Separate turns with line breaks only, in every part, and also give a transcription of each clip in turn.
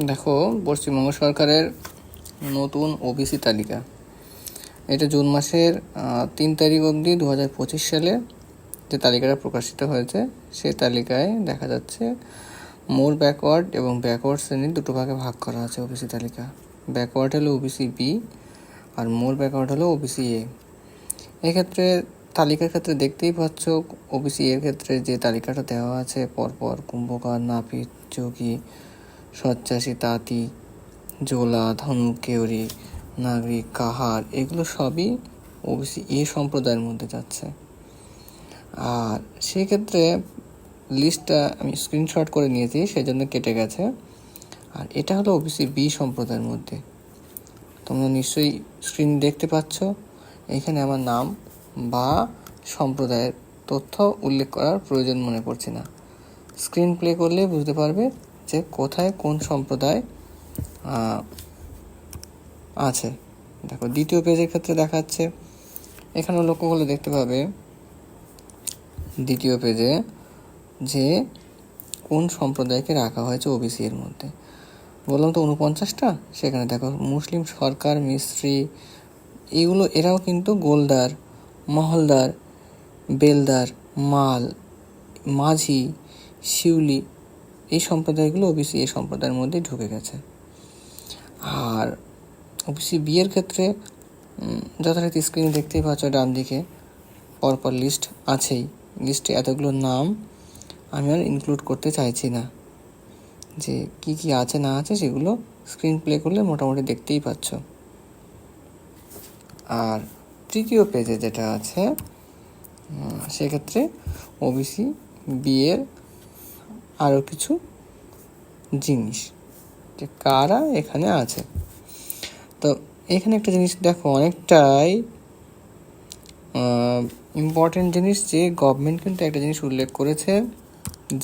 দেখো, পশ্চিমবঙ্গ সরকারের নতুন ওবিসি তালিকা, এটা জুন মাসের 3 তারিখ অবধি 2025 সালে যে তালিকাটা প্রকাশিত হয়েছে, সেই তালিকায় দেখা যাচ্ছে মোর ব্যাকওয়ার্ড এবং ব্যাকওয়ার্ড শ্রেণীর দুটো ভাগে ভাগ করা আছে ওবিসি তালিকা। ব্যাকওয়ার্ড হলো ওবিসি বি আর মোর ব্যাকওয়ার্ড হলো ওবিসি এ। এক্ষেত্রে তালিকার ক্ষেত্রে দেখতেই পাচ্ছ, ওবিসি এর ক্ষেত্রে যে তালিকাটা দেওয়া আছে পরপর কুম্ভকার, নাপিত, যোগী, সচ্চাসী, তাঁতি, জোলা, ধনুক, কেউরি, নাগরিক, কাহার, এগুলো সবই ওবিসি এ সম্প্রদায়ের মধ্যে যাচ্ছে। আর সেক্ষেত্রে লিস্টটা আমি স্ক্রিনশট করে নিয়েছি, সেই জন্য কেটে গেছে। আর এটা হলো ওবিসি বি সম্প্রদায়ের মধ্যে। তোমরা নিশ্চয়ই স্ক্রিন দেখতে পাচ্ছ, এখানে আমার নাম বা সম্প্রদায়ের তথ্য উল্লেখ করার প্রয়োজন মনে পড়ছে না। স্ক্রিন প্লে করলে বুঝতে পারবে যে কোথায় কোন সম্প্রদায় আছে। দেখো, দ্বিতীয় পেজের ক্ষেত্রে দেখাচ্ছে, এখানে লক্ষ্য করলে দেখতে পাবে দ্বিতীয় পেজে যে কোন সম্প্রদায়কে রাখা হয়েছে ওবিসি এর মধ্যে। বললাম তো 49টা, সেখানে দেখো মুসলিম, সরকার, মিস্ত্রি, এগুলো এরাও কিন্তু গোলদার, মহলদার, বেলদার, মাল, মাঝি, শিউলি, এই সম্প্রদায়গুলো ওবিসি এ সম্প্রদায়ের মধ্যে ঢুকে গেছে। আর ওবিসি বি এর ক্ষেত্রে যথারীতি স্ক্রিনে দেখতেই পাচ্ছ, ডান দিকে পরপর লিস্ট আছেই। লিস্টে এতগুলো নাম আমি আর ইনক্লুড করতে চাইছি না, যে কি কি আছে না আছে সেগুলো স্ক্রিন প্লে করলে মোটামুটি দেখতেই পাচ্ছ। আর তৃতীয় পেজে যেটা আছে, সেক্ষেত্রে ওবিসি বি এর আরও কিছু জিনিস যে কারা এখানে আছে। তো এখানে একটা জিনিস দেখো, অনেকটাই ইম্পর্টেন্ট জিনিস, যে গভর্নমেন্ট কিন্তু একটা জিনিস উল্লেখ করেছে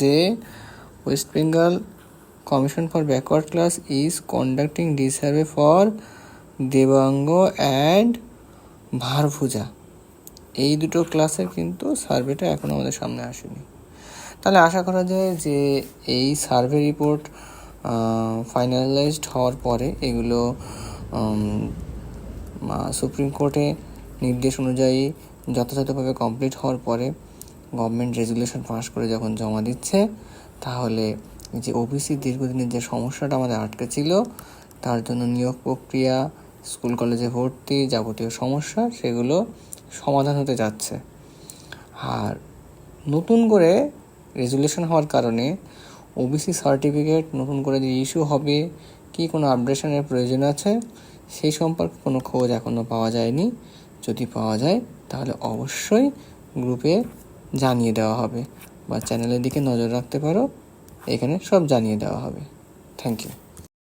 যে West Bengal commission for backward class is conducting resurvey for Devanga and ভারভুজা। এই দুটো ক্লাসের কিন্তু সার্ভেটা এখন আমাদের সামনে আসেনি। তাহলে আশা করা যায় যে এই সার্ভে রিপোর্ট ফাইনালাইজড হওয়ার পরে, এগুলো সুপ্রিম কোর্টে নির্দেশ অনুযায়ী যথাযথভাবে কমপ্লিট হওয়ার পরে গভর্নমেন্ট রেজুলেশন পাস করে যখন জমা দিচ্ছে, তাহলে যে ওবিসি দীর্ঘদিনের যে সমস্যাটা আমাদের আটকে ছিল, তার জন্য নিয়োগ প্রক্রিয়া, স্কুল কলেজে ভর্তি, যাবতীয় সমস্যা, সেগুলো সমাধান হতে যাচ্ছে। আর নতুন করে রেজুলেশন হওয়ার কারণে ওবিসি সার্টিফিকেট নতুন করে যে ইস্যু হবে, কি কোনো আপডেশনের প্রয়োজন আছে, সেই সম্পর্কে কোনো খোঁজ এখনও পাওয়া যায়নি। যদি পাওয়া যায় তাহলে অবশ্যই গ্রুপে জানিয়ে দেওয়া হবে, বা চ্যানেলের দিকে নজর রাখতে পারো, এখানে সব জানিয়ে দেওয়া হবে। Thank you.